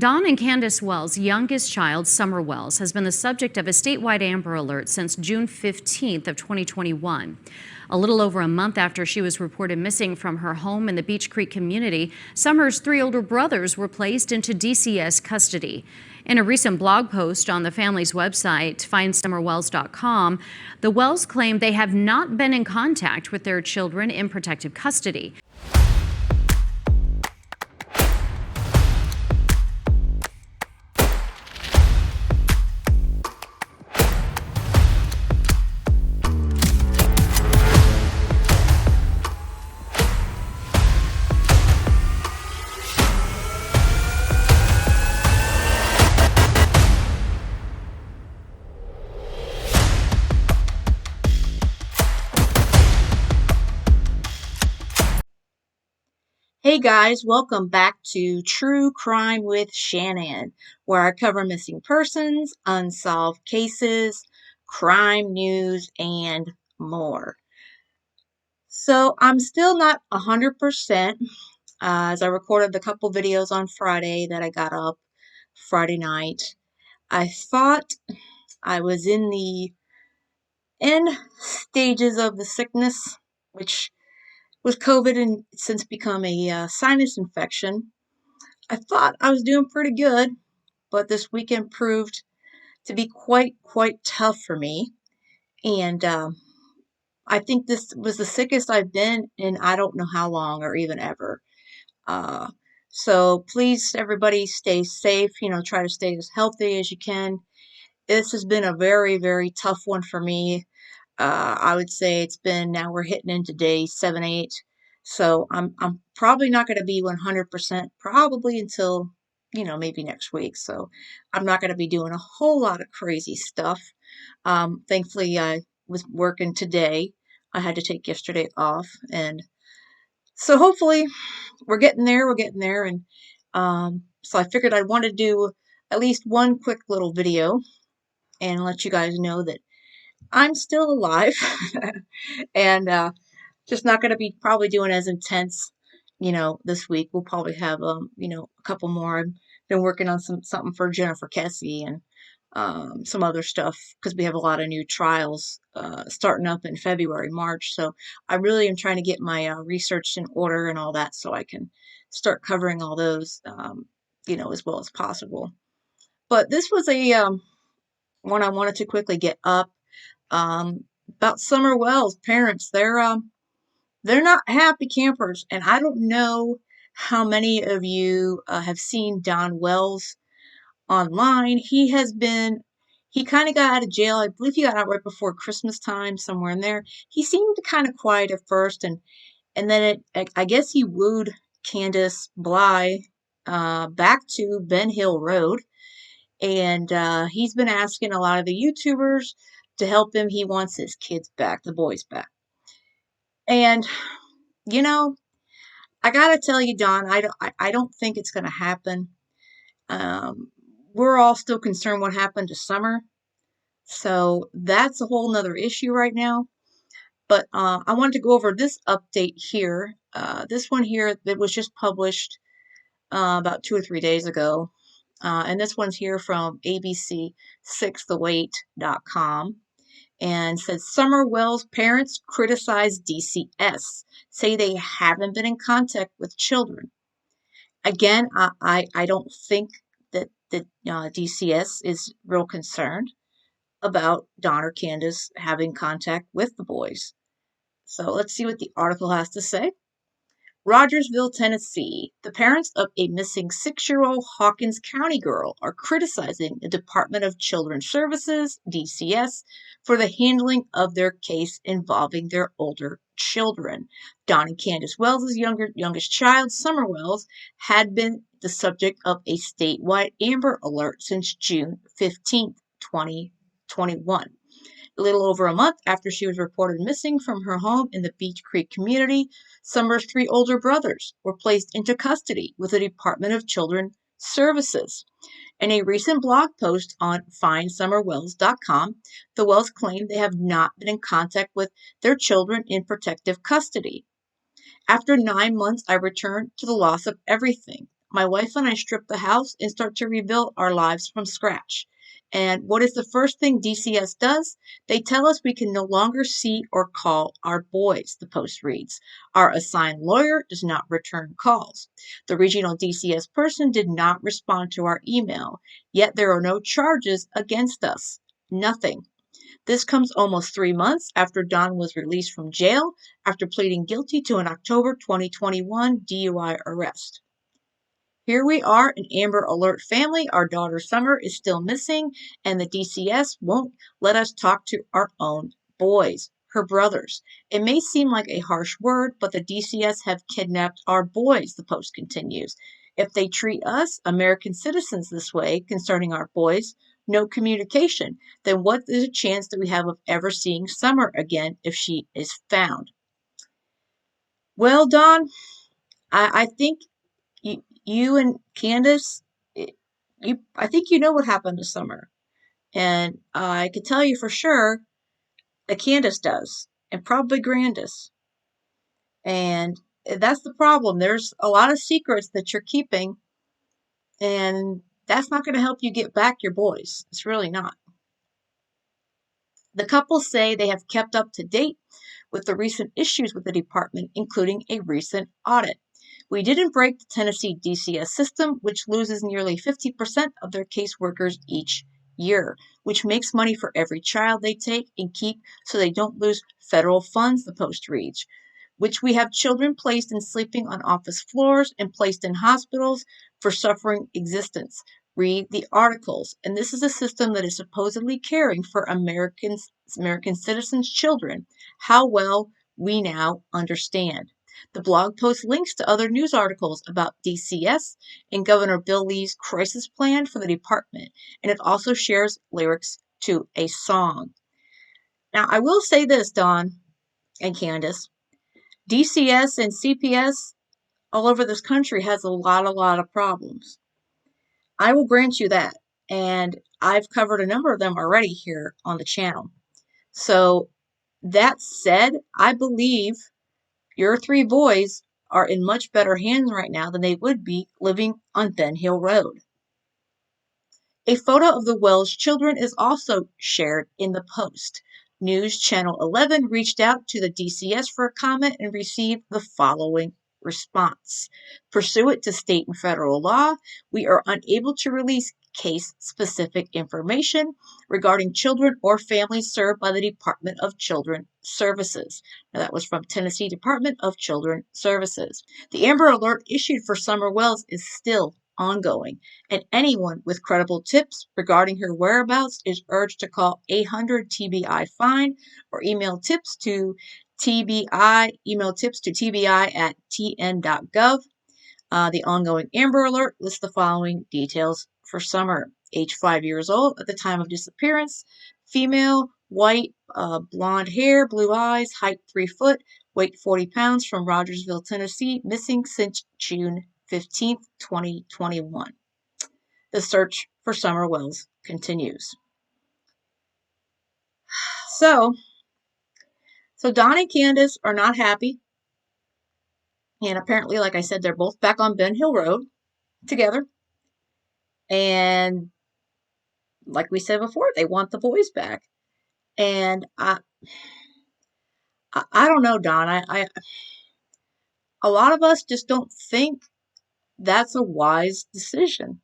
Dawn and Candus Wells' youngest child, Summer Wells, has been the subject of a statewide Amber Alert since June 15th of 2021. A little over a month after she was reported missing from her home in the Beach Creek community, Summer's three older brothers were placed into DCS custody. In a recent blog post on the family's website, findsummerwells.com, the Wells claim they have not been in contact with their children in protective custody. Hey guys, welcome back to True Crime with Shannon, where I cover missing persons, unsolved cases, crime news, and more. So I'm still not 100%, as I recorded a couple videos on Friday that I got up Friday night. I thought I was in the end stages of the sickness, which was COVID and since become a sinus infection. I thought I was doing pretty good, but this weekend proved to be quite tough for me. And I think this was the sickest I've been in I don't know how long or even ever. Uh, so please, everybody, stay safe. Try to stay as healthy as you can. This has been a very tough one for me. I would say it's been now we're hitting into day 7, 8. So I'm probably not going to be 100% probably until maybe next week. So I'm not going to be doing a whole lot of crazy stuff. Thankfully, I was working today. I had to take yesterday off, and so hopefully we're getting there. We're getting there, and so I figured I'd want to do at least one quick little video and let you guys know that I'm still alive. And just not going to be probably doing as intense, this week. We'll probably have, a couple more. I've been working on something for Jennifer Kessie and some other stuff because we have a lot of new trials starting up in February, March. So I really am trying to get my research in order and all that so I can start covering all those, as well as possible. But this was a one I wanted to quickly get up about Summer Wells' parents. They're not happy campers, and I don't know how many of you have seen Don Wells online. He kind of got out of jail. I believe he got out right before Christmas time, somewhere in there. He seemed kind of quiet at first, and then I guess he wooed Candus Bly back to Ben Hill Road, and he's been asking a lot of the YouTubers to help him. He wants his kids back, the boys back. And you know, I gotta tell you, Don, I don't think it's gonna happen. We're all still concerned what happened to Summer, so that's a whole nother issue right now. But I wanted to go over this update here. This one here that was just published about 2 or 3 days ago, and this one's here from ABC6thewait.com. And says Summer Wells' parents criticize DCS, say they haven't been in contact with children. Again, I don't think that DCS is real concerned about Don or Candace having contact with the boys. So let's see what the article has to say. Rogersville, Tennessee. The parents of a missing 6-year-old Hawkins County girl are criticizing the Department of Children's Services, DCS, for the handling of their case involving their older children. Don and Candus Wells' youngest child, Summer Wells, had been the subject of a statewide Amber Alert since June 15, 2021. A little over a month after she was reported missing from her home in the Beach Creek community, Summer's 3 older brothers were placed into custody with the Department of Children's Services. In a recent blog post on findsummerwells.com, the Wells claim they have not been in contact with their children in protective custody. After 9 months, I returned to the loss of everything. my wife and I strip the house and start to rebuild our lives from scratch. And what is the first thing DCS does? They tell us we can no longer see or call our boys, the post reads. Our assigned lawyer does not return calls. The regional DCS person did not respond to our email, yet there are no charges against us. Nothing. This comes almost 3 months after Don was released from jail after pleading guilty to an October 2021 DUI arrest. Here we are, an Amber Alert family. Our daughter Summer is still missing, and the DCS won't let us talk to our own boys, her brothers. It may seem like a harsh word, but the DCS have kidnapped our boys, the Post continues. If they treat us, American citizens, this way concerning our boys, no communication, then what is the chance that we have of ever seeing Summer again if she is found? Well, Don, I think you and Candus, I think you know what happened to Summer, and I can tell you for sure that Candus does, and probably Grandis, and that's the problem. There's a lot of secrets that you're keeping, and that's not going to help you get back your boys. It's really not. The couple say they have kept up to date with the recent issues with the department, including a recent audit. We didn't break the Tennessee DCS system, which loses nearly 50% of their caseworkers each year, which makes money for every child they take and keep so they don't lose federal funds, the Post reads, which we have children placed and sleeping on office floors and placed in hospitals for suffering existence. Read the articles. And this is a system that is supposedly caring for American citizens' children. How well we now understand. The blog post links to other news articles about DCS and Governor Bill Lee's crisis plan for the department, and it also shares lyrics to a song. Now, I will say this, Don and Candace, DCS and CPS all over this country has a lot of problems. I will grant you that, and I've covered a number of them already here on the channel. So, that said, I believe your three boys are in much better hands right now than they would be living on Ben Hill Road. A photo of the Wells children is also shared in the post. News Channel 11 reached out to the DCS for a comment and received the following response. Pursuant to state and federal law, we are unable to release case-specific information regarding children or families served by the Department of Children Services. Now, that was from Tennessee Department of Children Services. The Amber Alert issued for Summer Wells is still ongoing, and anyone with credible tips regarding her whereabouts is urged to call 800 TBI FIND or email tips to TBI at tn.gov. The ongoing Amber Alert lists the following details for Summer. Age 5 years old at the time of disappearance, female, white, blonde hair, blue eyes, height 3 foot, weight 40 pounds, from Rogersville, Tennessee, missing since June 15th, 2021. The search for Summer Wells continues. So, Don and Candace are not happy. And apparently, like I said, they're both back on Ben Hill Road together. And like we said before, they want the boys back. And I don't know, Don. A lot of us just don't think that's a wise decision.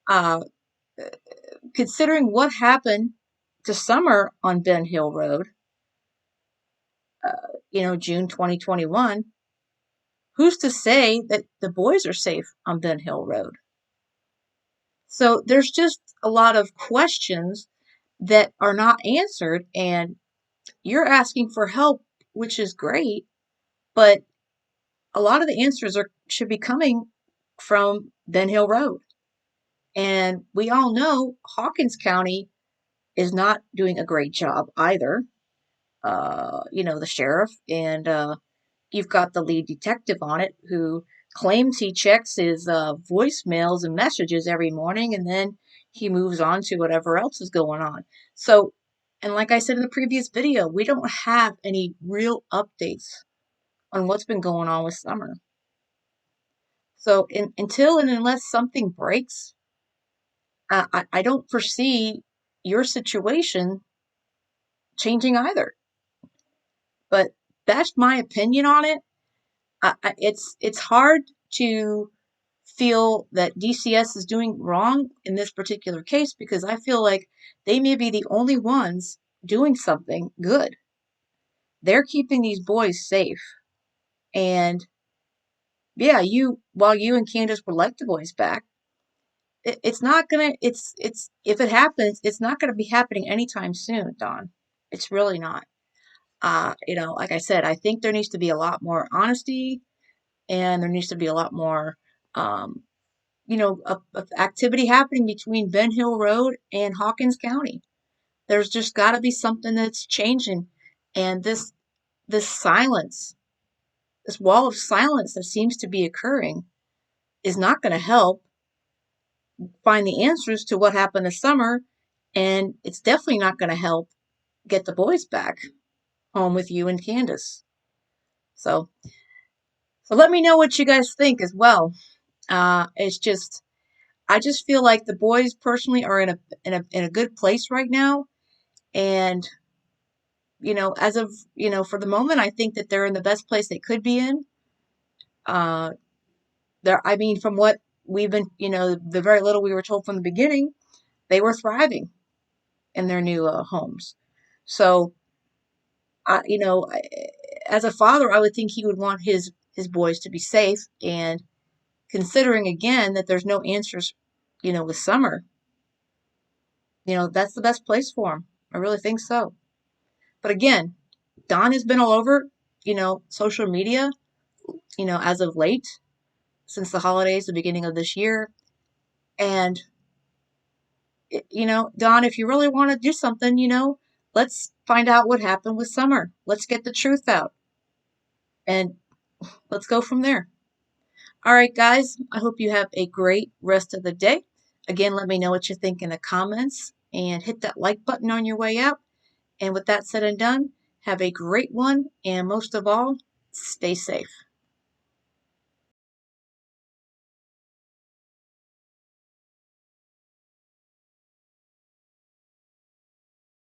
Uh, Considering what happened to Summer on Ben Hill Road, June 2021, who's to say that the boys are safe on Ben Hill Road? So there's just a lot of questions that are not answered, and you're asking for help, which is great, but a lot of the answers should be coming from Ben Hill Road. And we all know Hawkins County is not doing a great job either. The sheriff, and you've got the lead detective on it who claims he checks his voicemails and messages every morning, and then he moves on to whatever else is going on. So, and like I said in the previous video, we don't have any real updates on what's been going on with Summer. So until and unless something breaks, I don't foresee your situation changing either. But that's my opinion on it. It's hard to feel that DCS is doing wrong in this particular case because I feel like they may be the only ones doing something good. They're keeping these boys safe. And yeah, while you and Candace would like the boys back, it's not gonna it's if it happens, it's not gonna be happening anytime soon, Don. It's really not. Like I said, I think there needs to be a lot more honesty and there needs to be a lot more um, of activity happening between Ben Hill Road and Hawkins County. There's just got to be something that's changing, and this silence, this wall of silence that seems to be occurring, is not going to help find the answers to what happened this summer, and it's definitely not going to help get the boys back home with you and Candace. So, so let me know what you guys think as well. It's just I just feel like the boys personally are in a good place right now, and as of for the moment, I think that they're in the best place they could be in. Uh, I mean, from what we've been, the very little we were told from the beginning, they were thriving in their new homes. So, as a father, I would think he would want his boys to be safe. And considering again that there's no answers, with summer, that's the best place for him. I really think so. But again, Don has been all over, social media, as of late, since the holidays, the beginning of this year. And, Don, if you really want to do something, let's find out what happened with Summer. Let's get the truth out and let's go from there. All right, guys, I hope you have a great rest of the day. Again, let me know what you think in the comments and hit that like button on your way out. And with that said and done, have a great one. And most of all, stay safe.